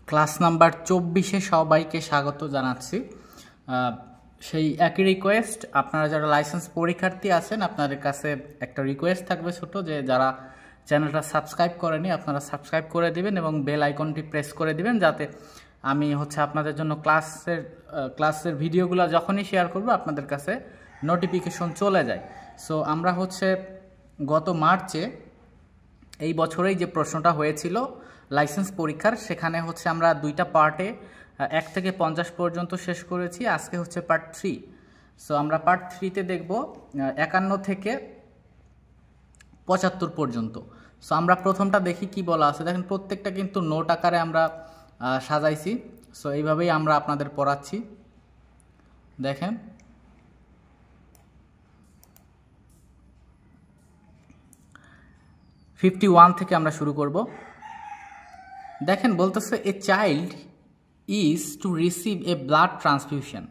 Class number 24-এ সবাইকে স্বাগত জানাচ্ছি। সেই একই রিকোয়েস্ট, আপনারা যারা লাইসেন্স পরীক্ষার্থী আছেন আপনাদের কাছে একটা রিকোয়েস্ট থাকবে ছোট, যে যারা চ্যানেলটা সাবস্ক্রাইব করেনি আপনারা সাবস্ক্রাইব করে দিবেন এবং বেল আইকনটি প্রেস করে দিবেন, যাতে আমি আপনাদের জন্য ক্লাসের ভিডিওগুলো যখনই শেয়ার করব আপনাদের কাছে নোটিফিকেশন চলে যায়। সো আমরা গত মার্চে এই বছরেই যে প্রশ্নটা হয়েছিল লাইসেন্স পরীক্ষার, সেখানে আমরা দুইটা পার্টে 1 থেকে 50 পর্যন্ত শেষ করেছি। আজকে পার্ট 3। সো আমরা পার্ট 3তে দেখব 51 থেকে 75 পর্যন্ত। সো আমরা প্রথমটা দেখি কি বলা আছে। দেখেন প্রত্যেকটা কিন্তু নোট আকারে আমরা সাজাইছি। সো এইভাবেই আমরা আপনাদের পড়াচ্ছি। দেখেন । 51 থেকে আমরা শুরু করব। দেখেন বলতেছে a child is to receive a blood transfusion.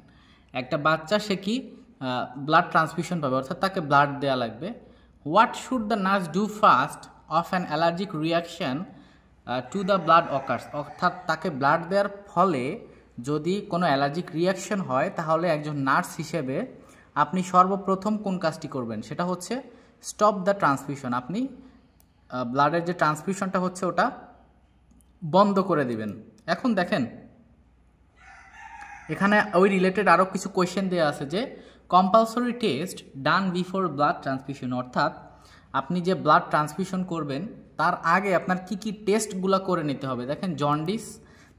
একটা বাচ্চা সে কি ব্লাড ট্রান্সফিউশন পাবে, অর্থাৎ তাকে ব্লাড দেওয়া লাগবে। What should the nurse do first of an allergic reaction to the blood occurs. অর্থাৎ তাকে ব্লাড দেওয়ার ফলে যদি কোনো অ্যালার্জিক রিয়াকশন হয় তাহলে একজন নার্স হিসেবে আপনি সর্বপ্রথম কোন কাজটি করবেন, সেটা স্টপ দ্য ট্রান্সফিউশন। আপনি ব্লাডের যে ট্রান্সফিউশনটা ওটা বন্ধ করে দিবেন। এখন দেখেন এখানে ওই রিলেটেড আরও কিছু কোয়েশ্চেন দেওয়া আছে, যে কম্পালসরি টেস্ট ডান বিফোর ব্লাড ট্রান্সফিউশন। অর্থাৎ আপনি যে ব্লাড ট্রান্সফিউশন করবেন তার আগে আপনার কি কি টেস্টগুলো করে নিতে হবে। দেখেন জন্ডিস,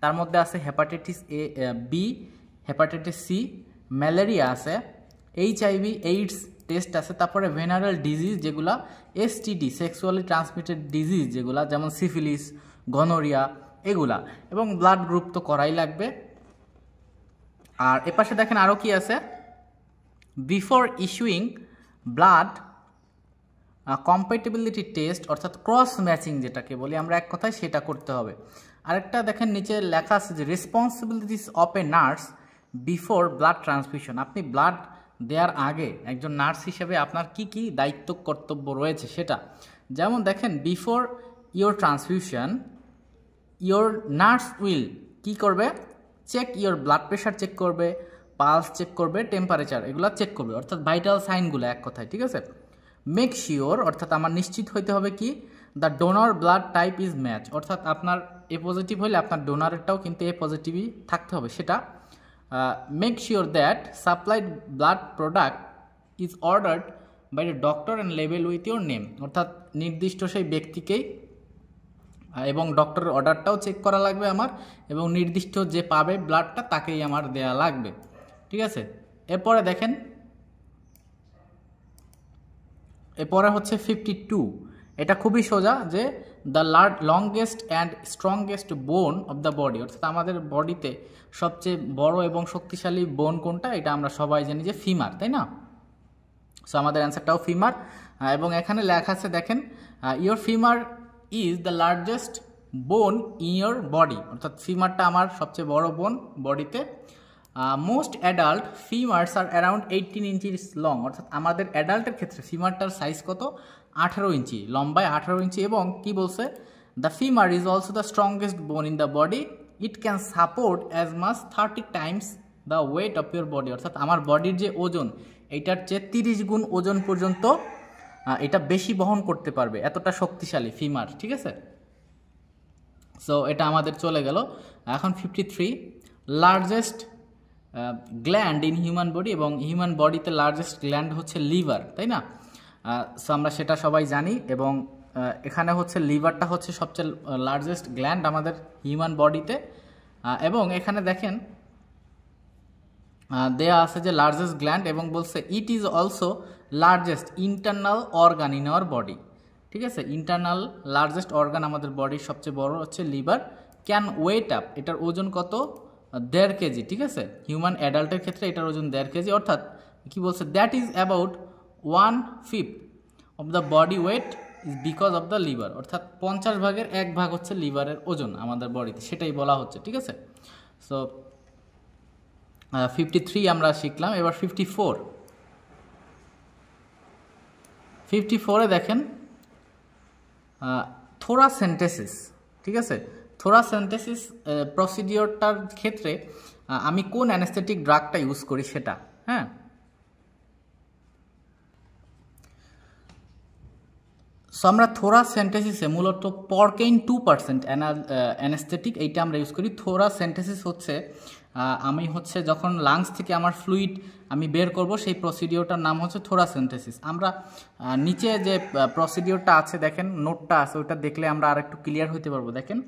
তার মধ্যে আছে hepatitis B, hepatitis C, malaria আছে, HIV এইডস টেস্ট আছে, তারপরে ভেনারেল ডিজিজ যেগুলা, STD সেক্সুয়ালি ট্রান্সমিটেড ডিজিজ যেগুলা, যেমন সিফিলিস, গনোরিয়া এগুলা, এবং ব্লাড গ্রুপ তো করাই লাগবে। আর এপাশে দেখেন আরও কি আছে, before issuing blood compatibility test, অর্থাৎ ক্রস ম্যাচিং যেটাকে বলি আমরা এক কথায়, সেটা করতে হবে। আরেকটা দেখেন নিচে লেখা আছে যে responsibilities of a nurse before blood transfusion. আপনি ব্লাড দেওয়ার আগে একজন নার্স হিসেবে আপনার কি কি দায়িত্ব কর্তব্য রয়েছে সেটা। যেমন দেখেন before your transfusion your nurse will কি করবে, check your blood pressure check করবে, পালস চেক করবে, টেম্পারেচার এগুলো চেক করবে, অর্থাৎ ভাইটাল সাইনগুলো এক কথায়, ঠিক আছে। মেক শিওর, অর্থাৎ আমার নিশ্চিত হইতে হবে কি the donor blood type is match, অর্থাৎ আপনার A পজিটিভ হলে আপনার ডোনারেরটাও কিন্তু A পজিটিভই থাকতে হবে সেটা। Make sure that supplied blood product is ordered by the doctor and label with your name, অর্থাৎ নির্দিষ্ট সেই ব্যক্তিকেই এবং ডক্টরের অর্ডারটাও চেক করা লাগবে আমার, এবং নির্দিষ্ট যে পাবে ব্লাডটা তাকেই আমার দেয়া লাগবে, ঠিক আছে। এরপরে দেখেন এরপরে 52। এটা খুবই সোজা, যে দ্য লংগেস্ট অ্যান্ড স্ট্রংগেস্ট বোন অফ দ্য বডি, অর্থাৎ আমাদের বডিতে সবচেয়ে বড় এবং শক্তিশালী বোন কোনটা, এটা আমরা সবাই জানি যে ফিমার, তাই না। সো আমাদের অ্যান্সারটাও ফিমার। এবং এখানে লেখা আছে দেখেন your femur is the largest বোন ইন ইয়োর বডি, অর্থাৎ ফিমারটা আমার সবচেয়ে বড় বোন বডিতে। মোস্ট অ্যাডাল্ট ফিমার্স আর অ্যারাউন্ড 18 ইঞ্চিস লং, অর্থাৎ আমাদের অ্যাডাল্টের ক্ষেত্রে ফিমারটার সাইজ কত, 18 ইঞ্চি, লম্বায় 18 ইঞ্চি। এবং কি বলছে, the femur is also the strongest বোন in the body, it can support as much 30 Times the weight of your body, অর্থাৎ আমার বডির যে ওজন এইটার চেয়ে 30 গুণ ওজন পর্যন্ত এটা বেশি বহন করতে পারবে, এতটা শক্তিশালী ফিমার, ঠিক আছে। সো এটা আমাদের চলে গেল। এখন 53, largest gland in human body, এবং হিউম্যান বডিতে লার্জেস্ট গ্ল্যান্ড লিভার, তাই না। সো আমরা সেটা সবাই জানি, এবং এখানে লিভারটা সবচেয়ে লার্জেস্ট গ্ল্যান্ড আমাদের হিউম্যান বডিতে। এবং এখানে দেখেন দেয়া আছে যে লার্জেস্ট গ্ল্যান্ড, এবং বলছে it is also largest internal organ in our body, ঠিক আছে। ইন্টারনাল লার্জেস্ট অর্গান আমাদের বডির সবচেয়ে বড় লিভার। ক্যান ওয়েট আপ, এটার ওজন কত, 1.5 কেজি, ঠিক আছে। হিউম্যান অ্যাডাল্টের ক্ষেত্রে এটার ওজন 1.5 কেজি, অর্থাৎ কি বলছে, that is about 1/5 of the body weight is because of the liver, অর্থাৎ 50 ভাগের 1 ভাগ লিভারের ওজন আমাদের বডিতে, সেটাই বলা হচ্ছে, ঠিক আছে। সো 53 আমরা শিখলাম। এবার 54-এ দেখেন থোরাসেন্টেসিস, ঠিক আছে। থোরাসেন্টেসিস প্রসিডিওরটার ক্ষেত্রে আমি কোন অ্যানেস্থেটিক ড্রাগটা ইউজ করি সেটা, হ্যাঁ। সো আমরা থোরাসেন্টেসিসে মূলত পরকেইন 2% অ্যানেস্থেটিক এইটা আমরা ইউজ করি। থোরাসেন্টেসিস হচ্ছে আমি হচ্ছে যখন লাংস থেকে আমার ফ্লুইড আমি বের করব সেই প্রসিডিওরটার নাম হচ্ছে থোরাসেন্টেসিস। আমরা নিচে যে প্রসিডিওরটা আছে দেখেন, নোটটা আছে, ওইটা দেখলে আমরা আর একটু ক্লিয়ার হতে পারবো। দেখেন,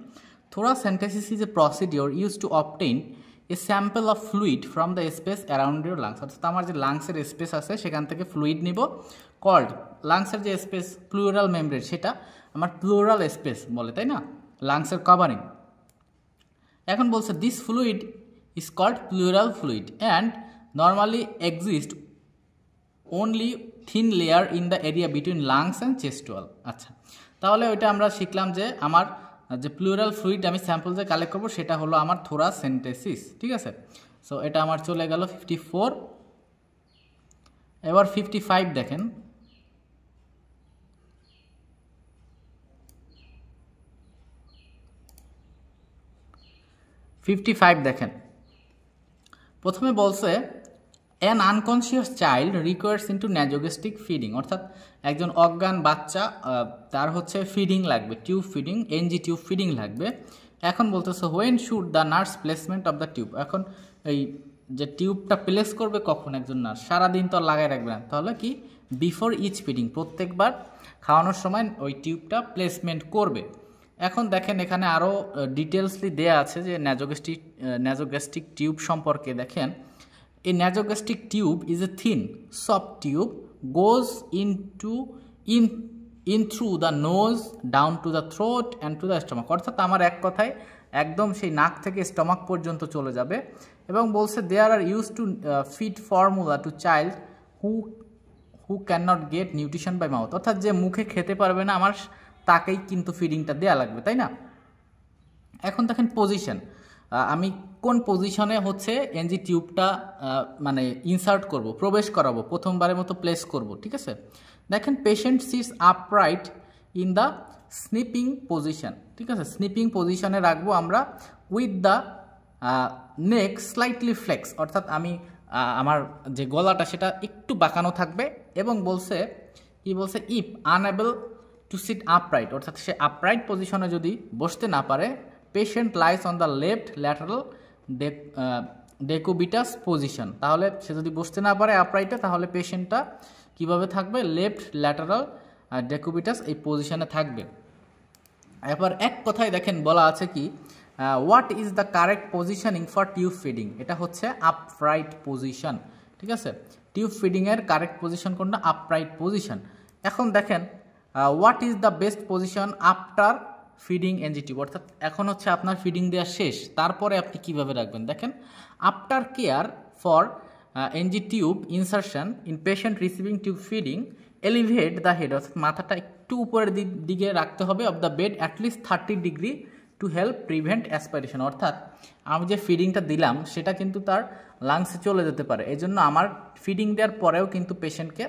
thoracentesis is a procedure use to obtain A sample of fluid from the space around your lungs. অর্থাৎ আমার যে লাংসের স্পেস আছে সেখান থেকে ফ্লুইড নিব, কল্ড লাংসের যে স্পেস প্লুরাল মেমব্রেন সেটা আমার প্লুরাল স্পেস বলে, তাই না, লাংসের কভারিং। এখন বলছে this fluid is called pleural fluid and normally exist only thin layer in the area between lungs and chest wall. আচ্ছা, তাহলে ওইটা আমরা শিখলাম যে আমার যে প্লুরাল ফ্লুইড আমি স্যাম্পল যে কালেক্ট করবো সেটা হলো আমার থোরাসেন্টেসিস, ঠিক আছে। সো এটা আমার চলে গেল 54। এবার 55 দেখেন, 55 দেখেন, প্রথমে বলছে an unconscious child requires into nasogastric feeding. অর্থাৎ একজন অজ্ঞান বাচ্চা তার হচ্ছে ফিডিং লাগবে, tube feeding, NG tube feeding লাগবে। এখন বলতেছে when should the nurse placement of the tube. এখন এই যে টিউবটা প্লেস করবে কখন একজন নার্স, সারাদিন তো লাগাই রাখবে না, তাহলে কি বিফোর ইচ ফিডিং, প্রত্যেকবার খাওয়ানোর সময় ওই টিউবটা প্লেসমেন্ট করবে। এখন দেখেন এখানে আরও ডিটেলসলি দেয়া আছে যে ন্যাজোগ্যাস্ট্রিক টিউব সম্পর্কে। দেখেন, a nasogastric tube is a thin soft tube goes in through the nose down to the throat and to the stomach। অর্থাৎ আমার এক কথায় একদম সেই নাক থেকে স্টমাক পর্যন্ত চলে যাবে। এবং বলছে there are use to feed formula to child who can not get nutrition by mouth. অর্থাৎ যে মুখে খেতে পারবে না আমার তাকেই কিন্তু ফিডিংটা দেওয়া লাগবে, তাই না। এখন দেখেন পজিশন, আমি কোন পজিশনে হচ্ছে এনজি টিউবটা মানে ইনসার্ট করব, প্রবেশ করাবো, প্রথমবারের মতো প্লেস করব, ঠিক আছে। দেখেন patient sits upright in the sniffing position, ঠিক আছে, স্নিপিং পজিশনে রাখবো আমরা with the neck slightly flex. অর্থাৎ আমি আমার যে গলাটা সেটা একটু বাঁকানো থাকবে। এবং বলছে কি বলছে, if unable to sit upright, অর্থাৎ সে আপরাইট পজিশনে যদি বসতে না পারে, patient lies on the left lateral decubitus position. তাহলে সে যদি বসতে না পারে আপরাইটে, তাহলে পেশেন্টটা কিভাবে থাকবে, লেফট ল্যাটারাল ডেকুবিটাস এই পজিশনে থাকবে। এবার এক কথায় দেখেন বলা আছে কি, what is the correct positioning for tube feeding. এটা হচ্ছে আপরাইট পজিশন, ঠিক আছে। টিউব ফিডিংয়ের কারেক্ট পজিশন কোনটা, আপরাইট পজিশন। এখন দেখেন what is the best position after feeding NG tube. অর্থাৎ এখন হচ্ছে আপনার ফিডিং দেওয়া শেষ, তারপরে আপনি কিভাবে রাখবেন। দেখেন, after care for NG tube insertion in patient receiving tube feeding elevate the head. অর্থাৎ মাথাটা একটু উপরের দিকে রাখতে হবে of the bed at least 30 degree to help prevent aspiration. অর্থাৎ আমি যে ফিডিংটা দিলাম সেটা কিন্তু তার লাংসে চলে যেতে পারে, এই জন্য আমার ফিডিং দেওয়ার পরেও কিন্তু পেশেন্টকে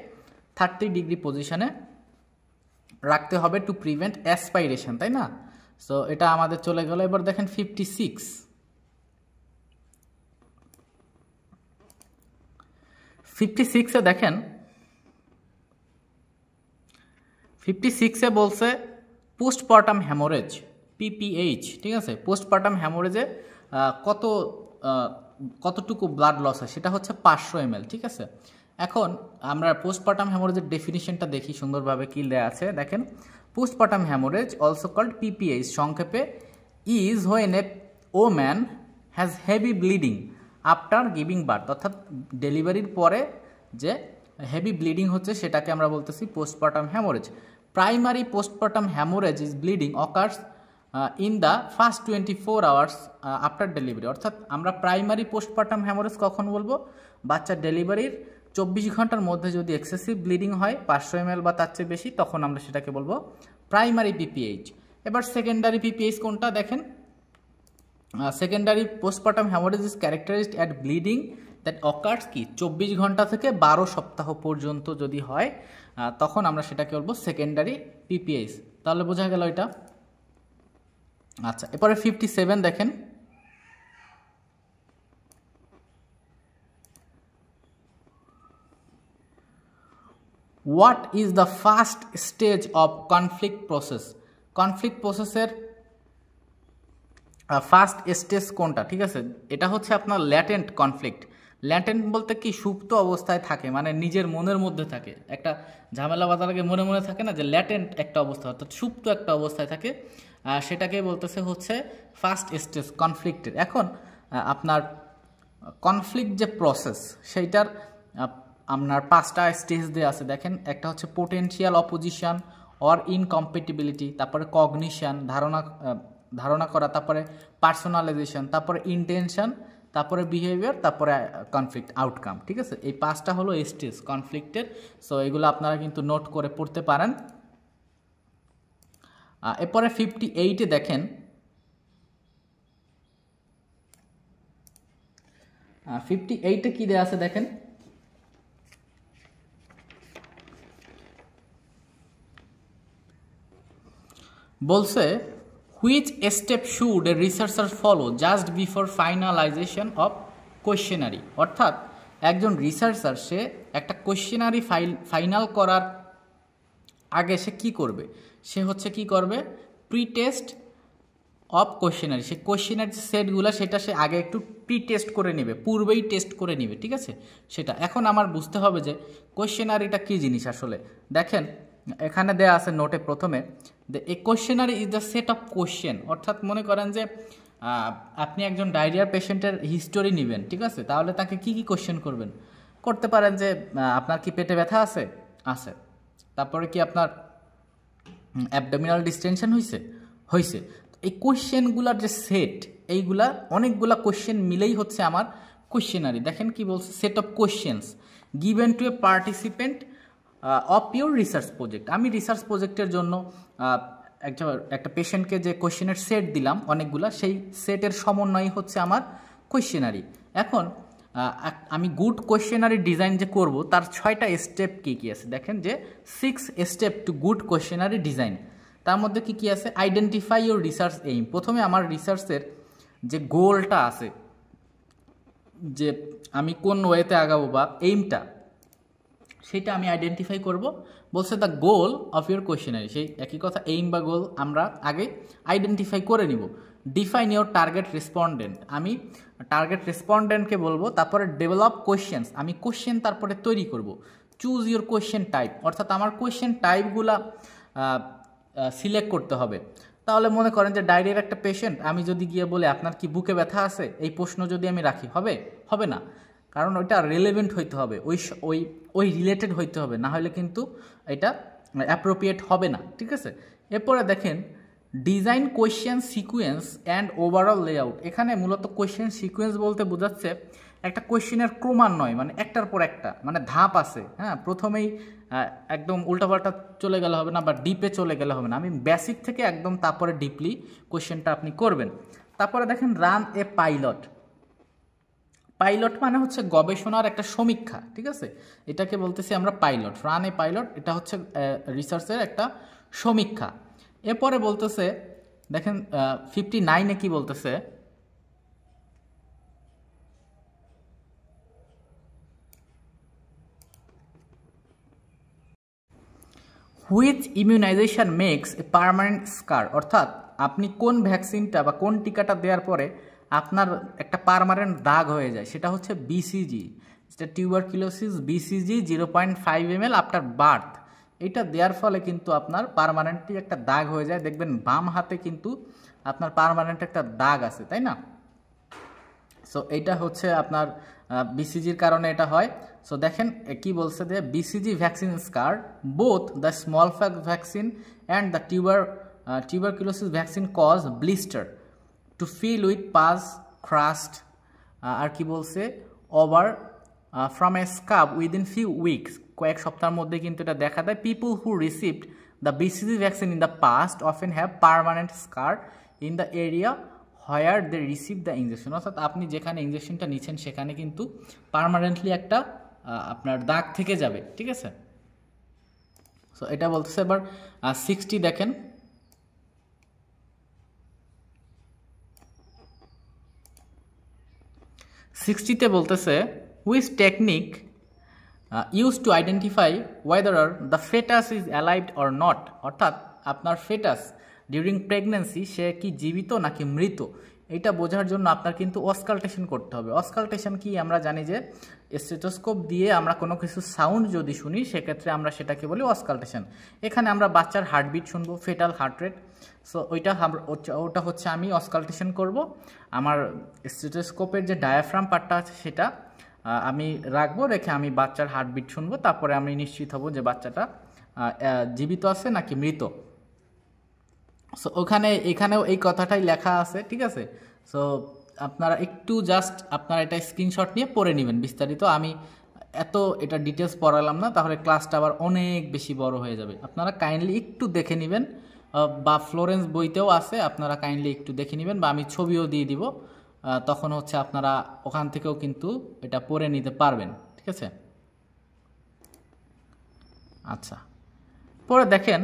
30 ডিগ্রি পজিশনে রাখতে হবে টু প্রিভেন্ট অ্যাসপাইরেশন, তাই না। সো এটা আমাদের চলে গেল। এবার দেখেন 56 দেখেন 56 বলছে পোস্টপার্টাম হ্যামোরেজ পিপিএইচ, ঠিক আছে। পোস্টপার্টাম হ্যামোরেজে কতটুকু ব্লাড লস হয় সেটা হচ্ছে 500 ml, ঠিক আছে। এখন আমরা পোস্টপার্টাম হ্যামোরেজের ডেফিনিশনটা দেখি সুন্দরভাবে কি দেয়া আছে। দেখেন, postpartum haemorrhage also called PPH সংক্ষেপে is when a woman has heavy bleeding after giving birth. অর্থাৎ ডেলিভারির পরে যে হেভি ব্লিডিং হচ্ছে সেটাকে আমরা বলতেছি postpartum haemorrhage. Primary postpartum haemorrhage is bleeding occurs in the first 24 hours after delivery. অর্থাৎ আমরা প্রাইমারি পোস্টপার্টাম হ্যামোরেজ কখন বলবো, বাচ্চার ডেলিভারির 24 ঘন্টার মধ্যে যদি এক্সেসিভ ব্লিডিং হয় 500 ml বা তার চেয়ে বেশি, তখন আমরা সেটাকে বলবো প্রাইমারি পিপিএইচ। এবার সেকেন্ডারি পিপিএইচ কোনটা দেখেন, secondary postpartum haemorrhage is characterised at bleeding that occurs কি 24 ঘন্টা থেকে 12 সপ্তাহ পর্যন্ত যদি হয় তখন আমরা সেটাকে বলবো সেকেন্ডারি পিপিএইচ। তাহলে বোঝা গেল এটা। আচ্ছা, এরপরে 57 দেখেন, what is the first stage of conflict process? Conflict প্রসেসের ফার্স্ট স্টেজ কোনটা? ঠিক আছে, এটা হচ্ছে আপনার ল্যাটেন্ট কনফ্লিক্ট। ল্যাটেন্ট বলতে কি, সুপ্ত অবস্থায় থাকে, মানে নিজের মনের মধ্যে থাকে, একটা ঝামেলা বাঁধার আগে মনে মনে থাকে না, যে ল্যাটেন্ট একটা অবস্থা, অর্থাৎ সুপ্ত একটা অবস্থায় থাকে, সেটাকে বলতেছে হচ্ছে ফার্স্ট স্টেজ কনফ্লিক্টের। এখন আপনার কনফ্লিক্ট যে প্রসেস, সেইটার আপনার 5টা স্টেজ দিয়ে আছে দেখেন। একটা হচ্ছে পোটেনশিয়াল অপোজিশন অর ইনকম্পেটিবিলিটি, তারপরে কগনিশন, ধারণা করা, তারপরে পার্সোনালাইজেশন, তারপরে ইন্টেনশন, তারপরে বিহেভিয়ার, তারপরে কনফ্লিক্ট আউটকাম। ঠিক আছে, এই 5টা হলো স্টেজ কনফ্লিক্টের। সো এগুলো আপনারা কিন্তু নোট করে পড়তে পারেন। এরপরে 58-এ দেখেন, 58-এ কি দেওয়া আছে দেখেন, বলছে which step should a researcher follow just before finalisation of questionnaire. অর্থাৎ একজন রিসার্চার সে একটা কোয়েশ্চেনারি ফাইনাল করার আগে সে কি করবে? সে হচ্ছে কি করবে, প্রি টেস্ট অফ কোয়েশ্চেনারি। সে কোয়েশ্চেনারি যে সেটগুলো সেটা সে আগে একটু প্রি টেস্ট করে নেবে, পূর্বেই টেস্ট করে নেবে। ঠিক আছে, সেটা এখন আমার বুঝতে হবে যে কোয়েশ্চেনারিটা কী জিনিস আসলে। দেখেন এখানে দেয়া আছে নোটে প্রথমে, a questionnaire is the set of question. অর্থাৎ মনে করেন যে আপনি একজন ডায়রিয়ার পেশেন্টের হিস্টোরি নেবেন, ঠিক আছে, তাহলে তাকে কি কি কোয়েশ্চেন করবেন? করতে পারেন যে আপনার কি পেটে ব্যথা আছে? আছে। তারপরে কি আপনার অ্যাবডোমিনাল ডিস্টেনশন হয়েছে? এই কোয়েশ্চেনগুলার যে সেট, এইগুলা অনেকগুলা কোয়েশ্চেন মিলেই হচ্ছে আমার কোয়েশ্চেনারি। দেখেন কি বলছে, set of questions given to A participant of your research project. আমি রিসার্চ প্রজেক্টের জন্য একটা পেশেন্টকে যে কোয়েশ্চেনের সেট দিলাম অনেকগুলা, সেই সেটের সমন্বয় হচ্ছে আমার কোয়েশ্চেনারি। এখন আমি গুড কোয়েশ্চেনারি ডিজাইন যে করব, তার 6টা স্টেপ কী কী আছে দেখেন, যে 6 স্টেপ টু গুড কোয়েশ্চেনারি ডিজাইন। তার মধ্যে কি কি আছে? Identify your research aim. প্রথমে আমার রিসার্চের যে গোলটা আছে, যে আমি কোন ওয়েতে আগাবো বা এইমটা, সেটা আমি আইডেন্টিফাই করব। বলছে দ্য গোল অফ ইউর কোয়েশ্চেনারি, সেই একই কথা, এইম বা গোল আমরা আগে আইডেন্টিফাই করে নিব। ডিফাইন ইউর টার্গেট রেসপন্ডেন্ট, আমি টার্গেট রেসপন্ডেন্টকে বলবো। তারপরে ডেভেলপ কোয়েশ্চেন্স, আমি কোয়েশ্চেন তারপরে তৈরি করব। চুজ ইউর কোয়েশ্চেন টাইপ, অর্থাৎ আমার কোয়েশ্চেন টাইপগুলা সিলেক্ট করতে হবে। তাহলে মনে করেন যে ডায়রিয়ার একটা পেশেন্ট, আমি যদি গিয়ে বলি আপনার কি বুকে ব্যথা আছে, এই প্রশ্ন যদি আমি রাখি, হবে না, কারণ ওইটা রিলেভেন্ট হইতে হবে, ওই রিলেটেড হইতে হবে, না হলে কিন্তু এটা অ্যাপ্রোপ্রিয়েট হবে না। ঠিক আছে, এরপরে দেখেন design question sequence and overall layout. এখানে মূলত কোয়েশ্চেন সিকুয়েন্স বলতে বোঝাচ্ছে একটা কোয়েশ্চেনের ক্রমান্বয়, মানে একটার পর একটা, মানে ধাপ আছে। হ্যাঁ, প্রথমেই একদম উল্টাপাল্টা চলে গেলে হবে না, বা ডিপে চলে গেলে হবে না। আমি বেসিক থেকে একদম তারপরে ডিপলি কোয়েশ্চেনটা আপনি করবেন। তারপরে দেখেন রান এ পাইলট। পাইলট মানে হচ্ছে গবেষণার একটা সমীক্ষা। ঠিক আছে, এটাকে বলতেছি আমরা পাইলট, রান এ পাইলট। এটা হচ্ছে রিসার্চের একটা সমীক্ষা। এরপরে বলতেছে দেখেন 59-এ কি বলতেছে, which immunisation makes a permanent scar. অর্থাৎ আপনি কোন ভ্যাকসিনটা বা কোন টিকাটা দেওয়ার পরে আপনার একটা পার্মানেন্ট দাগ হয়ে যায়, সেটা হচ্ছে বিসিজি, যেটা টিউবারকিলোসিস বিসিজি 0.5 ml আফটার বার্থ। এটা দেওয়ার ফলে কিন্তু আপনার পার্মানেন্টলি একটা দাগ হয়ে যায়। দেখবেন বাম হাতে কিন্তু আপনার পার্মানেন্ট একটা দাগ আছে, তাই না? সো এইটা হচ্ছে আপনার বিসিজির কারণে এটা হয়। সো দেখেন কি বলছে, যে BCG vaccine scar both the smallpox vaccine and the tuberculosis vaccine cause blister to fill with pus crust. আর কি বলছে, over from a scab within few weeks, কয়েক সপ্তাহের মধ্যে কিন্তু এটা দেখা দেয়। People who received the BCG vaccine in the past often have permanent scar in the area where they receive the injection. অর্থাৎ আপনি যেখানে ইঞ্জেকশনটা নিচ্ছেন সেখানে কিন্তু পার্মানেন্টলি একটা আপনার দাগ থেকে যাবে। ঠিক আছে, সো এটা বলতেছে। এবার 60 দেখেন, 60তে বলতেছে which technique used to identify whether the fetus is alive or not, অর্থাৎ আপনার ফেটাস ডিউরিং প্রেগন্যান্সি সে কি জীবিত নাকি মৃত, এটা বোঝার জন্য আপনার কিন্তু অসকালটেশন করতে হবে। অসকালটেশন কি আমরা জানি যে স্টেথোস্কোপ দিয়ে আমরা কোনো কিছু সাউন্ড যদি শুনি সেক্ষেত্রে আমরা সেটাকে বলি অসকালটেশন। এখানে আমরা বাচ্চার হার্টবিট শুনবো, ফেটাল হার্ট রেট, সো ওটা হচ্ছে আমি অসকালটেশন করব। আমার স্টেথোস্কোপের যে ডায়াফ্রাম পার্টটা আছে সেটা আমি রাখবো, রেখে আমি বাচ্চার হার্টবিট শুনবো, তারপরে আমি নিশ্চিত হব যে বাচ্চাটা জীবিত আছে নাকি মৃত। সো এখানেও এই কথাটাই লেখা আছে, ঠিক আছে। সো আপনারা একটু জাস্ট আপনারা এটা স্ক্রিনশট নিয়ে পড়ে নেবেন বিস্তারিত। আমি এটা ডিটেলস পড়ালাম না, তাহলে ক্লাসটা আবার অনেক বেশি বড় হয়ে যাবে। আপনারা কাইন্ডলি একটু দেখে নেবেন, বা ফ্লোরেন্স বইতেও আছে, আপনারা কাইন্ডলি একটু দেখে নেবেন, বা আমি ছবিও দিয়ে দিব, তখন হচ্ছে আপনারা ওখান থেকেও কিন্তু এটা পড়ে নিতে পারবেন, ঠিক আছে। আচ্ছা, পরে দেখেন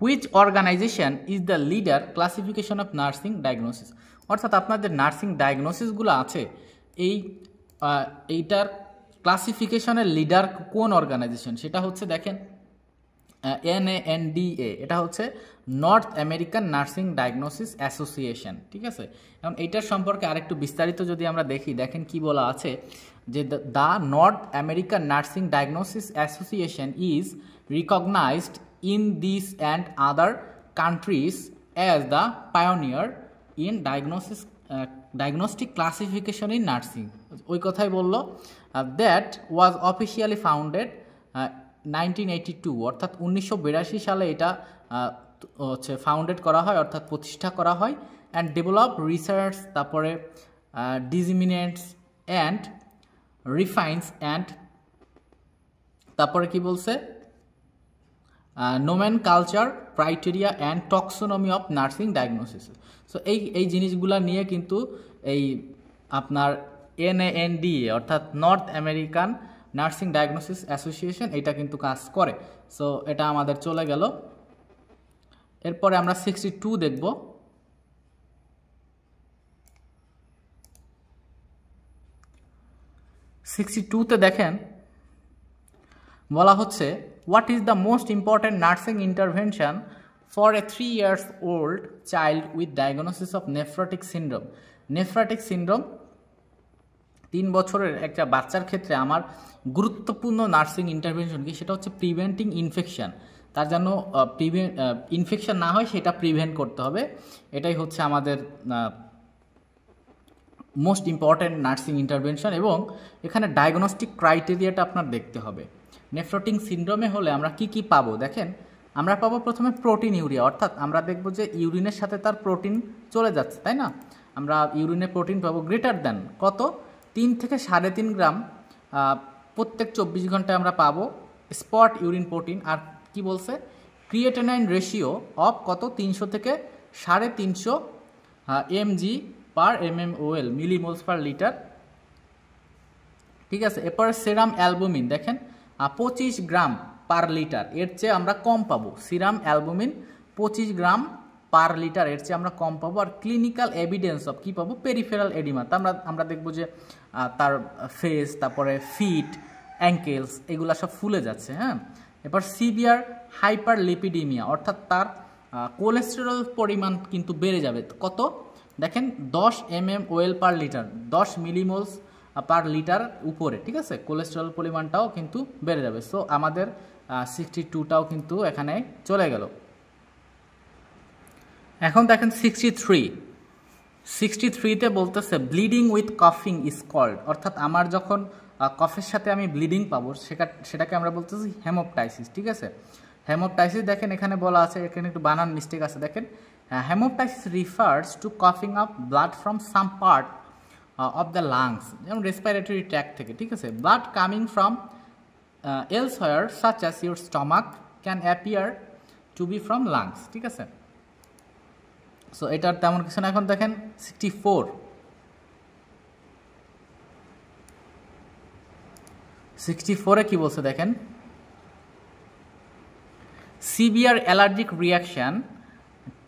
which organization is the leader classification of nursing diagnosis, অর্থাৎ আপনাদের নার্সিং ডায়াগনোসিসগুলো আছে এইটার ক্লাসিফিকেশনের লিডার কোন অর্গানাইজেশন, সেটা হচ্ছে দেখেন NANDA, এটা হচ্ছে north American nursing diagnosis association, ঠিক আছে। এখন এইটার সম্পর্কে আরেকটু বিস্তারিত যদি আমরা দেখি, দেখেন কি বলা আছে যে the North American nursing diagnosis association is recognized in this and other countries as the pioneer in diagnostic classification in nursing. ওই কথাই বললো, দ্যাট ওয়াজ অফিসিয়ালি ফাউন্ডেড 1982, অর্থাৎ 1982 সালে এটা হচ্ছে ফাউন্ডেড করা হয়, অর্থাৎ প্রতিষ্ঠা করা হয়। অ্যান্ড ডেভেলপ রিসার্চ, তারপরে ডিসমিনেটস অ্যান্ড রিফাইন্স অ্যান্ড তারপরে কি বলছে nomenclature criteria and taxonomy of nursing diagnosis. So এই জিনিসগুলো নিয়ে কিন্তু এই আপনার NANDA অর্থাৎ North American nursing diagnosis association এটা কিন্তু কাজ করে। সো এটা আমাদের চলে গেল। এরপরে আমরা 62 দেখব। 62তে দেখেন বলা হচ্ছে what is the most important nursing intervention for a 3 years old child with diagnosis of nephrotic syndrome. Nephrotic syndrome 3 বছরের একটা বাচ্চার ক্ষেত্রে আমার গুরুত্বপূর্ণ নার্সিং ইন্টারভেনশন কি, সেটা হচ্ছে প্রিভেন্টিং ইনফেকশন। তার জন্য ইনফেকশন না হয় সেটা প্রিভেন্ট করতে হবে, এটাই হচ্ছে আমাদের মোস্ট ইম্পর্ট্যান্ট নার্সিং ইন্টারভেনশন। এবং এখানে ডায়াগনস্টিক ক্রাইটেরিয়াটা আপনার দেখতে হবে। নেফ্রোটিক সিনড্রোমে হলে আমরা কি কি পাবো, দেখেন আমরা পাবো প্রথমে প্রোটিন ইউরিয়া, অর্থাৎ আমরা দেখব যে ইউরিনের সাথে তার প্রোটিন চলে যাচ্ছে, তাই না। আমরা ইউরিনে প্রোটিন পাবো গ্রেটার দেন কত 3 থেকে 3.5 গ্রাম প্রত্যেক 24 ঘন্টায় আমরা পাবো স্পট ইউরিন প্রোটিন। আর কি বলছে ক্রিয়েটিনাইন রেশিও অফ কত 300 থেকে 350 mg পার mmol মিলিমোলস পার লিটার, ঠিক আছে। এরপরে সেরাম অ্যালবুমিন দেখেন 25 গ্রাম পার লিটার, এর চেয়ে আমরা কম পাবো। সিরাম অ্যালবুমিন 25 গ্রাম পার লিটার, এর চেয়ে আমরা কম পাবো। আর ক্লিনিক্যাল এভিডেন্স অফ কী পাবো পেরিফেরাল এডিমা, তা আমরা দেখবো যে তার ফেস, তারপরে ফিট, অ্যাঙ্কেলস এগুলা সব ফুলে যাচ্ছে, হ্যাঁ। এরপর সিভিয়ার হাইপার লিপিডিমিয়া, অর্থাৎ তার কোলেস্টেরল পরিমাণ কিন্তু বেড়ে যাবে কত দেখেন 10 mmol per litre, 10 মিলিমোলস per litre উপরে, ঠিক আছে। কোলেস্টেরল পরিমাণটাও কিন্তু বেড়ে যাবে। সো আমাদের 62টাও কিন্তু এখানে চলে গেল। এখন দেখেন 63তে বলতেছে ব্লিডিং উইথ কফিং ইজ কল্ড, অর্থাৎ আমার যখন কফের সাথে আমি ব্লিডিং পাবো সেটাকে আমরা বলতেছি হেমোপটাইসিস, ঠিক আছে। হেমোপটাইসিস দেখেন এখানে বলা আছে, এখানে একটু বানান মিস্টেক আছে দেখেন। হেমোপটাইসিস রিফার্স টু কফিং up blood from some part of the lungs, যেমন রেসপিরেটরি ট্র্যাক থেকে, ঠিক আছে। Blood coming from elsewhere such as your stomach can appear to be from lungs, ঠিক আছে। সো এটার তেমন কিছু না। এখন দেখেন 64 কি বলছে দেখেন severe allergic reaction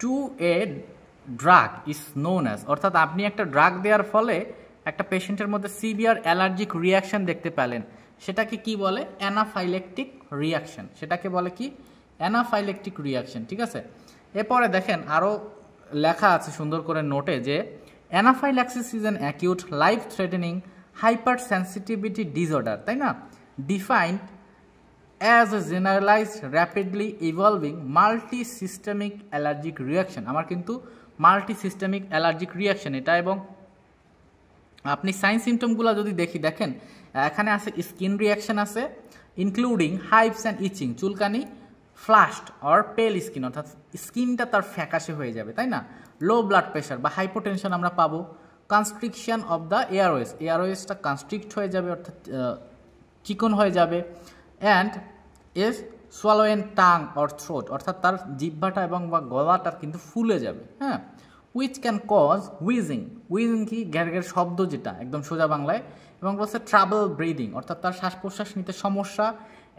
to a drug is known as, অর্থাৎ আপনি একটা ড্রাগ দেওয়ার ফলে একটা পেশেন্টের মধ্যে সিভিয়ার অ্যালার্জিক রিয়াকশন দেখতে পেলেন, সেটাকে কি বলে? Anaphylactic reaction. সেটাকে বলে কি? Anaphylactic reaction. ঠিক আছে, এরপরে দেখেন আরও লেখা আছে সুন্দর করে নোটে যে anaphylaxis is an acute life threatening hyper sensitivity disorder, তাই না? Defined as a generalised rapidly evolving multi systemic allergic reaction. আমার কিন্তু মাল্টি সিস্টেমিক অ্যালার্জিক রিয়াকশন এটা। এবং আপনি সাইন সিমটমগুলো যদি দেখেন এখানে আছে স্কিন রিয়াকশন আছে, ইনক্লুডিং হাইভস অ্যান্ড ইচিং, চুলকানি, ফ্লাশড অর পেল স্কিন, অর্থাৎ স্কিনটা তার ফ্যাকাশে হয়ে যাবে, তাই না? লো ব্লাড প্রেশার বা হাইপোটেনশন আমরা পাবো। কনস্ট্রিকশন অফ দ্য এয়ারওয়েজ, এয়ারওয়েজটা কনস্ট্রিক্ট হয়ে যাবে অর্থাৎ চিকন হয়ে যাবে। And is swollen tongue or throat, অর্থাৎ তার জিহ্বাটা এবং বা গলাটা কিন্তু ফুলে যাবে। হ্যাঁ, which can cause wheezing, wheezing কি? গ্যার শব্দ, যেটা একদম সোজা বাংলায়। এবং বলছে ট্রাবল ব্রিদিং, অর্থাৎ তার শ্বাস প্রশ্বাস নিতে সমস্যা,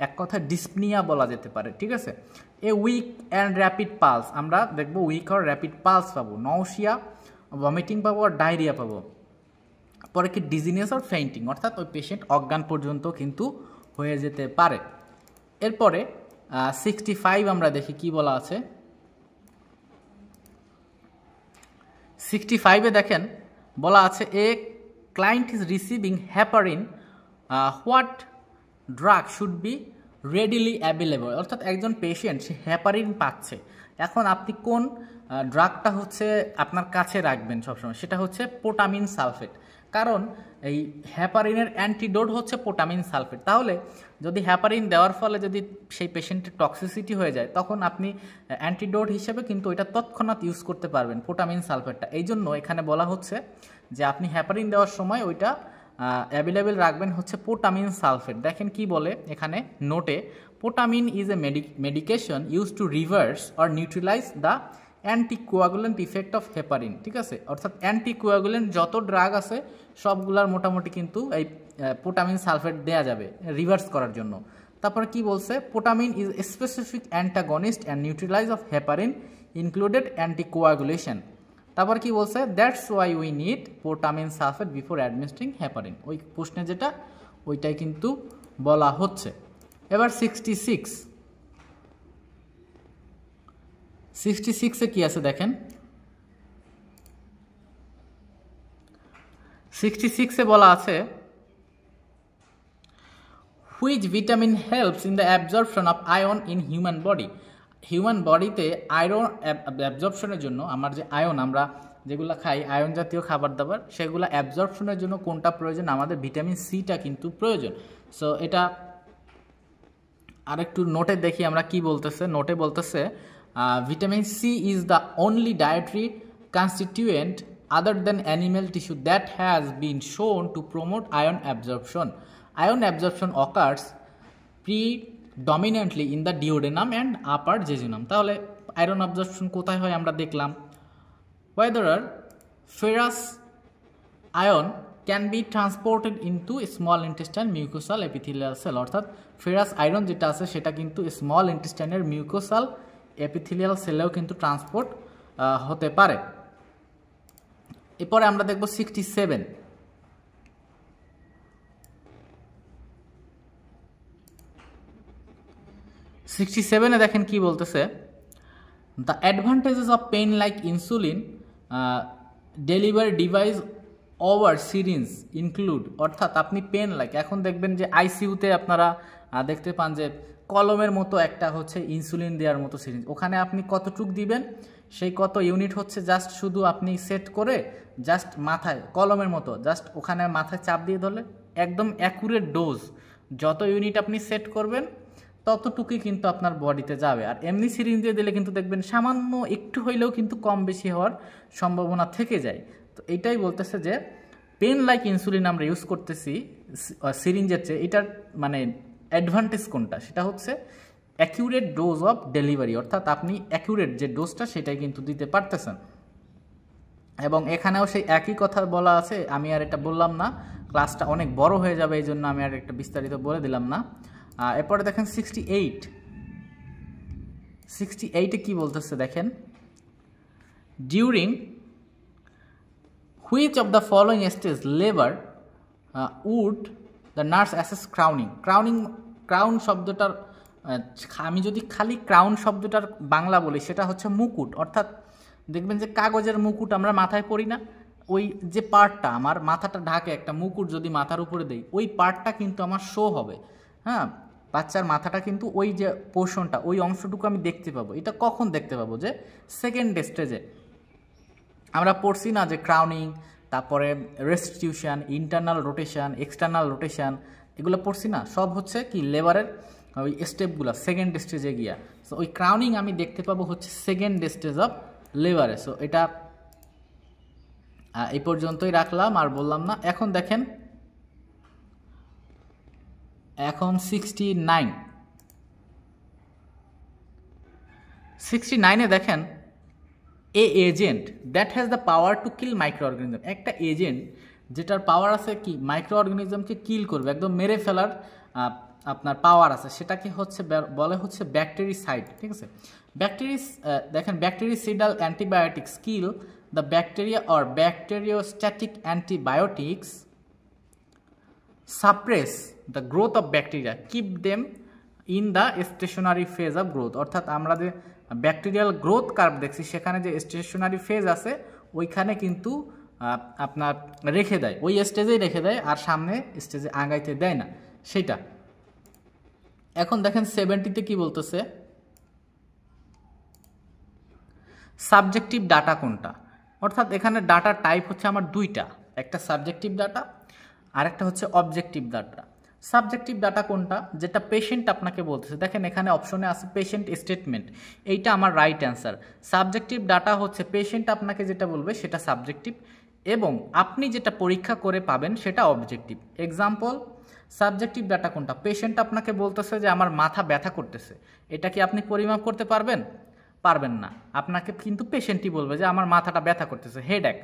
এক কথা ডিসপ্নিয়া বলা যেতে পারে। ঠিক আছে, a weak and rapid pulse, আমরা দেখবো উইক আর র্যাপিড পালস পাবো, নওশিয়া, ভমিটিং পাবো আর ডায়রিয়া পাবো। পরে কি? ডিজিনেস আর ফেইন্টিং, অর্থাৎ ওই পেশেন্ট অজ্ঞান পর্যন্ত কিন্তু হয়ে যেতে পারে। এরপরে 65 আমরা দেখি কি বলা আছে। 65-এ দেখেন বলা আছে a client is receiving heparin, what drug should be readily available, অর্থাৎ একজন পেশেন্ট সে হ্যাপারিন পাচ্ছে। এখন আপনি কোন ড্রাগটা হচ্ছে আপনার কাছে রাখবেন সবসময়? সেটা হচ্ছে পোটামিন সালফেট, কারণ এই হ্যাপারিনের অ্যান্টিডোট হচ্ছে পোটামিন সালফেট। তাহলে যদি হ্যাপারিন দেওয়ার ফলে যদি সেই পেশেন্টের টক্সিসিটি হয়ে যায়, তখন আপনি অ্যান্টিডোট হিসেবে কিন্তু ওইটা তৎক্ষণাৎ ইউজ করতে পারবেন, পোটামিন সালফেটটা। এই জন্য এখানে বলা হচ্ছে যে আপনি হ্যাপারিন দেওয়ার সময় ওইটা অ্যাভেলেবেল রাখবেন হচ্ছে পোটামিন সালফেট। দেখেন কি বলে এখানে নোটে, protamine is a medication use to reverse or neutralise the anticoagulant effect of heparin. ঠিক আছে, অর্থাৎ অ্যান্টিকোয়াগুলেন্ট যত ড্রাগ আছে সবগুলার মোটামুটি কিন্তু এই পোটামিন সালফেট দেয়া যাবে রিভার্স করার জন্য। তারপরে কি বলছে? Protamine is specific antagonist and neutralise of heparin included anticoagulation. তারপর কি বলছে? That's why we need protamine sulphate before administering heparin. ওই প্রশ্নে যেটা ওইটাই কিন্তু বলা হচ্ছে। এবার 66-এ কি আছে দেখেন। 66-এ বলা আছে which vitamin helps in the absorption of ion in human body. Human বডিতে আয়রন অ্যাবজর্পশনের জন্য আমার যে আয়ন আমরা যেগুলো খাই, আয়ন জাতীয় খাবার দাবার, সেগুলো অ্যাবজর্পশনের জন্য কোনটা প্রয়োজন? আমাদের ভিটামিন সিটা কিন্তু প্রয়োজন। সো এটা আরেকটু নোটে দেখি আমরা কি বলতেছে। নোটে বলতেছে vitamin C is the only dietary constituent other than animal tissue that has been shown to promote iron absorption. Iron absorption occurs predominantly in the duodenum and upper jejunum. তাহলে আয়রন অ্যাবজর্পশন কোথায় হয় আমরা দেখলাম। Whether ferrous iron can be transported into small intestine mucosal epithelial cell, অর্থাৎ ferrous iron যেটা আছে সেটা কিন্তু স্মল ইন্টেস্টাইনের মিউকোসাল এপিথেলিয়াল সেলেও কিন্তু ট্রান্সপোর্ট হতে পারে। এরপরে আমরা দেখব 67। 67-এ দেখেন কি বলতেছে, the advantages of pen like insulin delivery device over syringe include, অর্থাৎ আপনি পেন লাইক, এখন দেখবেন যে আইসিইউতে আপনারা দেখতে পান যে কলমের মতো একটা হচ্ছে ইনসুলিন দেওয়ার মতো সিরিঞ্জ, ওখানে আপনি কতটুক দিবেন সেই কত ইউনিট হচ্ছে জাস্ট শুধু আপনি সেট করে জাস্ট মাথায় কলমের মতো জাস্ট ওখানে মাথায় চাপ দিয়ে ধরলে একদম অ্যাকুরেট ডোজ, যত ইউনিট আপনি সেট করবেন ততটুকুই কিন্তু আপনার বডিতে যাবে। আর এমনি সিরিঞ্জ দিয়ে দিলে কিন্তু দেখবেন সামান্য একটু হইলেও কিন্তু কম বেশি হওয়ার সম্ভাবনা থেকে যায়। তো এইটাই বলতেছে যে পেন লাইক ইনসুলিন আমরা ইউজ করতেছি সিরিঞ্জের চেয়ে, এটার মানে অ্যাডভান্টেজ কোনটা? সেটা হচ্ছে অ্যাকিউরেট ডোজ অফ ডেলিভারি, অর্থাৎ আপনি অ্যাকিউরেট যে ডোজটা সেটাই কিন্তু দিতে পারতেছেন। এবং এখানেও সেই একই কথা বলা আছে, আমি আর এটা বললাম না, ক্লাসটা অনেক বড় হয়ে যাবে, এই জন্য আমি আর একটা বিস্তারিত বলে দিলাম না। এরপরে দেখেন 68-এ কি বলতেছে দেখেন, during which of the following stage labour would the nurse assess crowning. Crown শব্দটার আমি যদি খালি ক্রাউন শব্দটার বাংলা বলি সেটা হচ্ছে মুকুট, অর্থাৎ দেখবেন যে কাগজের মুকুট আমরা মাথায় পরি না, ওই যে পার্টটা আমার মাথাটা ঢাকে একটা মুকুট যদি মাথার উপরে দেই ওই পার্টটা কিন্তু আমার শো হবে। হ্যাঁ, বাচ্চার মাথাটা কিন্তু ওই যে পোর্শনটা ওই অংশটুকু আমি দেখতে পাবো। এটা কখন দেখতে পাবো? যে সেকেন্ড স্টেজে আমরা পড়ছি না যে ক্রাউনিং, তারপরে restitution, internal rotation, external rotation, এগুলো পড়ছি না, সব হচ্ছে কি লেবারের ওই স্টেপগুলো সেকেন্ড স্টেজে গিয়া। সো ওই ক্রাউনিং আমি দেখতে পাবো হচ্ছে সেকেন্ড স্টেজ অফ লেবারে। সো এটা এই পর্যন্তই রাখলাম, আর বললাম না। এখন দেখেন, এখন 69 দেখেন, এ agent that has the power to kill micro organism. একটা এজেন্ট যেটার পাওয়ার আছে কি মাইক্রো অর্গানিজমকে কিল করবে, একদম মেরে ফেলার আপনার পাওয়ার আছে, সেটাকে হচ্ছে বলে হচ্ছে ব্যাকটেরিসাইড। ঠিক আছে, দেখেন bactericidal antibiotics kill the bacteria or bacteriostatic antibiotics suppress the growth of bacteria, keep them in the stationary phase of growth। অর্থাৎ আমরা যে ব্যাকটেরিয়াল গ্রোথ কার্ভ দেখছি সেখানে যে স্টেশনারি ফেজ আছে ওইখানে কিন্তু আপনার রেখে দেয়, ওই স্টেজেই রেখে দেয়, আর সামনে স্টেজে আগাইতে দেয় না সেটা। এখন দেখেন 70-তে কি বলতেছে, সাবজেক্টিভ ডাটা কোনটা। অর্থাৎ এখানে ডাটা টাইপ হচ্ছে আমার দুইটা, একটা সাবজেক্টিভ ডাটা আর একটা হচ্ছে অবজেক্টিভ ডাটা। সাবজেক্টিভ ডাটা কোনটা, যেটা পেশেন্ট আপনাকে বলতেছে। দেখেন এখানে অপশনে আছে পেশেন্ট স্টেটমেন্ট, এইটা আমার রাইট অ্যান্সার। সাবজেক্টিভ ডাটা হচ্ছে পেশেন্ট আপনাকে যেটা বলবে সেটা সাবজেক্টিভ, এবং আপনি যেটা পরীক্ষা করে পাবেন সেটা অবজেক্টিভ। এক্সাম্পল, সাবজেক্টিভ ডাটা কোনটা, পেশেন্ট আপনাকে বলতেছে যে আমার মাথা ব্যথা করতেছে, এটা কি আপনি পরিমাপ করতে পারবেন? পারবেন না। আপনাকে কিন্তু পেশেন্টই বলবে যে আমার মাথাটা ব্যথা করতেছে, হেডএক,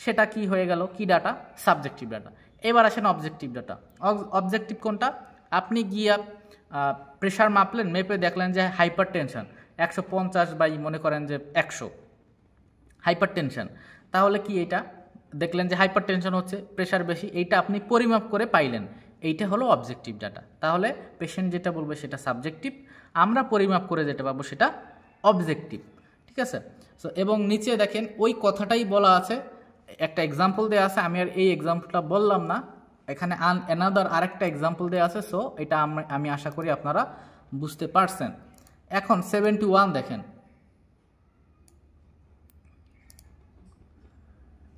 সেটা কি হয়ে গেল, কি ডাটা, সাবজেক্টিভ ডাটা। এবার আসেন অবজেক্টিভ ডাটা। অবজেক্টিভ কোনটা, আপনি গিয়া প্রেশার মাপলেন, মেপে দেখলেন যে হাইপার টেনশন 150 বাই মনে করেন যে 100 হাইপার টেনশন, তাহলে কি এটা দেখলেন যে হাইপার টেনশন হচ্ছে, প্রেশার বেশি, এইটা আপনি পরিমাপ করে পাইলেন, এইটা হলো অবজেক্টিভ ডাটা। তাহলে পেশেন্ট যেটা বলবে সেটা সাবজেক্টিভ, আমরা পরিমাপ করে যেটা পাবো সেটা অবজেক্টিভ। ঠিক আছে, সো এবং নিচে দেখেন ওই কথাটাই বলা আছে, একটা এক্সাম্পল দেওয়া আছে, আমি আর এই এক্সাম্পলটা বললাম না, এখানে অ্যানাদার আরেকটা এক্সাম্পল দেওয়া আছে। সো এটা আমি আশা করি আপনারা বুঝতে পারছেন। এখন 71 দেখেন,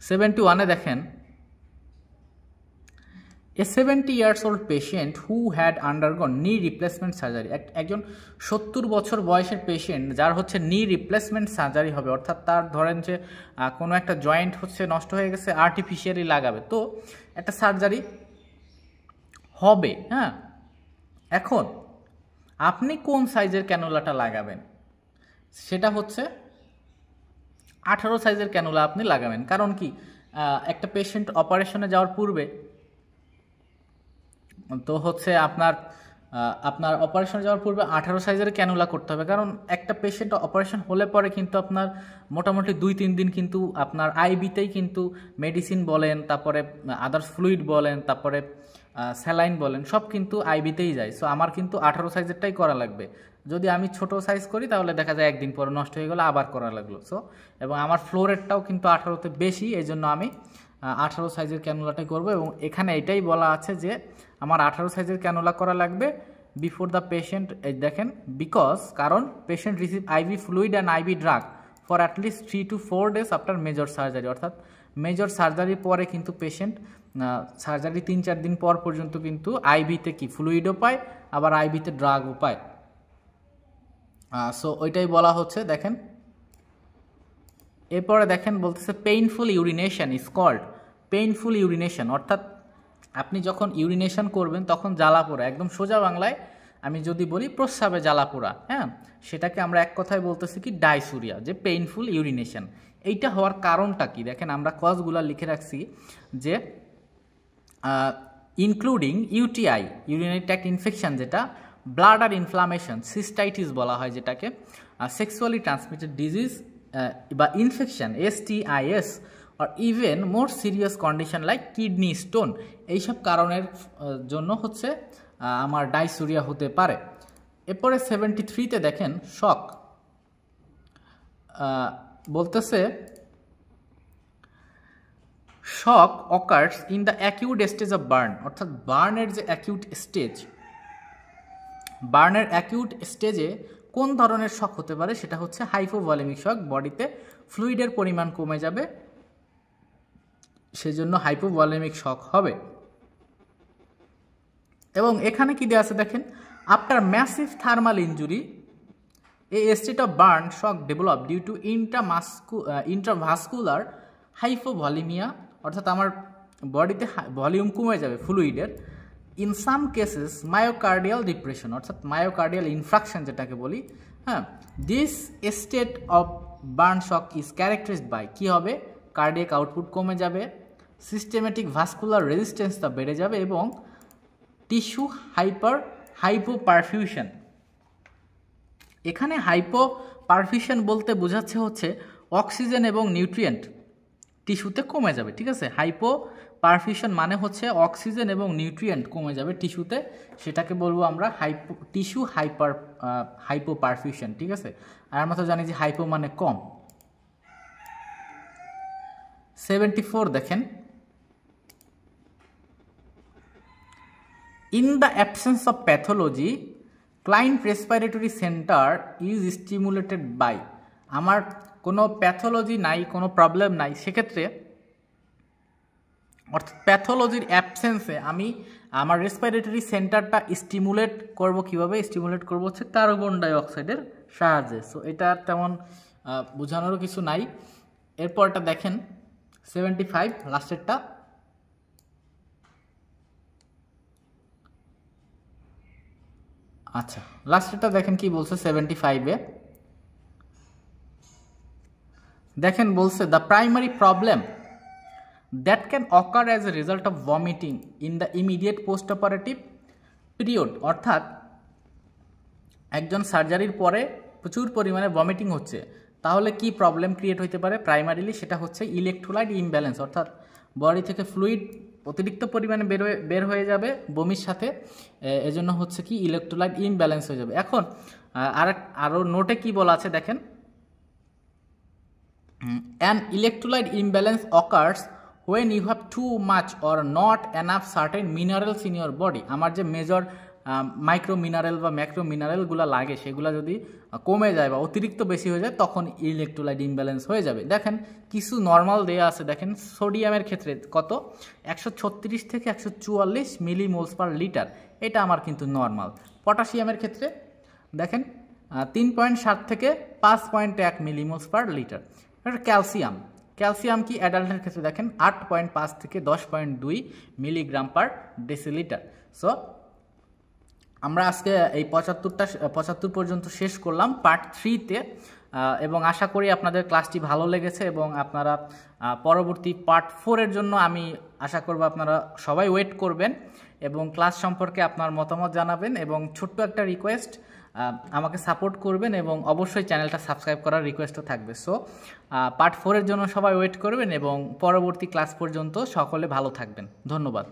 71-এ দেখেন, A 70 years old patient who had undergone knee replacement surgery, একজন 70 বছর বয়সের পেশেন্ট যার হচ্ছে নি রিপ্লেসমেন্ট সার্জারি হবে, অর্থাৎ তার ধরেন যে কোনো একটা জয়েন্ট হচ্ছে নষ্ট হয়ে গেছে, আর্টিফিশিয়ালি লাগাবে, তো একটা সার্জারি হবে। হ্যাঁ, এখন আপনি কোন সাইজের ক্যানুলাটা লাগাবেন, সেটা হচ্ছে 18 সাইজের ক্যানুলা আপনি লাগাবেন। কারণ কি, একটা পেশেন্ট অপারেশনে যাওয়ার পূর্বে তো হচ্ছে আপনার অপারেশনে যাওয়ার পূর্বে 18 সাইজের ক্যানুলা করতে হবে। কারণ একটা পেশেন্ট অপারেশন হলে পরে কিন্তু আপনার মোটামুটি 2-3 দিন কিন্তু আপনার আইবিতেই কিন্তু মেডিসিন বলেন, তারপরে আদার্স ফ্লুইড বলেন, তারপরে স্যালাইন বলেন, সব কিন্তু আইবিতেই যায়। সো আমার কিন্তু 18 সাইজেরটাই করা লাগবে। যদি আমি ছোট সাইজ করি তাহলে দেখা যায় একদিন পরে নষ্ট হয়ে গেলো, আবার করা লাগলো। সো এবং আমার ফ্লো রেটটাও কিন্তু 18-তে বেশি, এই জন্য আমি 18 সাইজের ক্যানুলাটাই করবো। এবং এখানে এটাই বলা আছে যে আমার 18 সাইজের ক্যানুলা করা লাগবে বিফোর দ্য পেশেন্ট। দেখেন, বিকজ কারণ patient receive IV fluid and IV drug for at least 3 to 4 days after major surgery, অর্থাৎ মেজর সার্জারির পরে কিন্তু পেশেন্ট সার্জারি 3-4 দিন পর পর্যন্ত কিন্তু আইভিতে কি ফ্লুইডও পায়, আবার আইভিতে ড্রাগও পায়। সো ওইটাই বলা হচ্ছে। দেখেন এরপরে দেখেন বলতেছে painful urination is called painful urination, অর্থাৎ আপনি যখন ইউরিনেশন করবেন তখন জ্বালা পোড়া, একদম সোজা বাংলায় আমি যদি বলি প্রস্রাবে জ্বালা পোড়া, হ্যাঁ, সেটাকে আমরা এক কথায় বলতেছি কি ডাইসুরিয়া, যে পেইনফুল ইউরিনেশন। এইটা হওয়ার কারণটা কি, দেখেন আমরা কজগুলা লিখে রাখছি যে including UTI urinary tract infection, যেটা ব্লাডার ইনফ্লামেশন, সিস্টাইটিস বলা হয় যেটাকে, সেক্সুয়ালি ট্রান্সমিটেড ডিজিজ বা ইনফেকশন STIs, আর even more serious condition like kidney stone, এইসব কারণের জন্য হচ্ছে আমার ডাইসুরিয়া হতে পারে। এরপরে 73তে দেখেন শক, বলতেছে shock occurs in the acute stage of burn, অর্থাৎ বার্নের যে অ্যাকিউট স্টেজ, বার্নের অ্যাকিউট স্টেজে কোন ধরনের শক হতে পারে, সেটা হচ্ছে হাইপোভলিমিক শক, বডিতে ফ্লুইডের পরিমাণ কমে যাবে, সেজন্য হাইপোভলিমিক শক হবে। এবং এখানে কি দেওয়া আছে দেখেন, after massive thermal injury a state of burn shock develop due to intravascular hypovolaemia, অর্থাৎ আমার বডিতে ভলিউম কমে যাবে ফ্লুইডের। In some cases myocardial depression, অর্থাৎ মায়োকার্ডিয়াল ইনফ্রাকশন যেটাকে বলি। হ্যাঁ, this state of burn shock is characterised by, কী হবে, কার্ডিয়াক আউটপুট কমে যাবে, সিস্টেমেটিক ভাস্কুলার রেজিস্ট্যান্সটা বেড়ে যাবে এবং টিস্যু হাইপোপারফিউশন। এখানে হাইপোপারফিউশন বলতে বোঝাচ্ছে হচ্ছে অক্সিজেন এবং নিউট্রিয়েন্ট টিস্যুতে কমে যাবে, ঠিক আছে। হাইপোপারফিউশন মানে হচ্ছে অক্সিজেন এবং নিউট্রিয়েন্ট কমে যাবে টিস্যুতে, সেটাকে বলবো আমরা টিস্যু হাইপোপারফিউশন, ঠিক আছে। আর আমরা তো জানি যে হাইপো মানে কম। 74 দেখেন, in the absence of pathology client respiratory centre is stimulated by, আমার কোনো প্যাথোলজি নাই, কোনো প্রবলেম নাই, সেক্ষেত্রে অর্থাৎ প্যাথোলজির অ্যাবসেন্সে আমি আমার রেসপিরেটরি সেন্টারটা স্টিমুলেট করব। কিভাবে স্টিমুলেট করব, হচ্ছে কার্বন ডাইঅক্সাইডের সাহায্যে। সো এটা তেমন বোঝানোরও কিছু নাই। এরপরটা দেখেন 75 লাস্টেরটা, আচ্ছা লাস্টেরটা দেখেন কি বলছে 75-এ, দেখেন বলছে the primary problem that can ochre as a result of vomiting in the immediate post operative period, অর্থাৎ একজন সার্জারির পরে প্রচুর পরিমাণে ভমিটিং হচ্ছে, তাহলে কি প্রবলেম ক্রিয়েট হতে পারে, প্রাইমারিলি সেটা হচ্ছে ইলেকট্রোলাইট ইমব্যালেন্স, অর্থাৎ বডি থেকে ফ্লুইড অতিরিক্ত পরিমাণে বের হয়ে যাবে বমির সাথে, এজন্য হচ্ছে কি ইলেকট্রোলাইট ইমব্যালেন্স হয়ে যাবে। এখন আরও নোটে কি বলা আছে দেখেন, an electrolyte imbalance occurs when you have too much or not enough certain minerals in your body, আমার যে মেজর মাইক্রো মিনারেল বা ম্যাক্রো মিনারেলগুলো লাগে সেগুলো যদি কমে যায় বা অতিরিক্ত বেশি হয়ে যায় তখন ইলেকট্রোলাইট ইমব্যালেন্স হয়ে যাবে। দেখেন কিছু নর্মাল দেয়া আছে, দেখেন সোডিয়ামের ক্ষেত্রে কত 136 থেকে 144 মিলিমোলস পার লিটার, এটা আমার কিন্তু নর্মাল। পটাশিয়ামের ক্ষেত্রে দেখেন 3.7 থেকে 5.1 মিলিমোলস পার লিটার। ক্যালসিয়াম কি অ্যাডাল্টের ক্ষেত্রে দেখেন 8.5 থেকে 10.2 মিলিগ্রাম পার ডেসিলিটার। সো আমরা আজকে এই 75 পর্যন্ত শেষ করলাম পার্ট 3-তে, এবং আশা করি আপনাদের ক্লাসটি ভালো লেগেছে এবং আপনারা পরবর্তী পার্ট 4-এর জন্য আমি আশা করব আপনারা সবাই ওয়েট করবেন এবং ক্লাস সম্পর্কে আপনার মতামত জানাবেন, এবং ছোট্ট একটা রিকোয়েস্ট, আমাকে সাপোর্ট করবেন এবং অবশ্যই চ্যানেলটা সাবস্ক্রাইব করার রিকোয়েস্টও থাকবে। সো পার্ট 4-এর জন্য সবাই ওয়েট করবেন এবং পরবর্তী ক্লাস পর্যন্ত সকলে ভালো থাকবেন। ধন্যবাদ।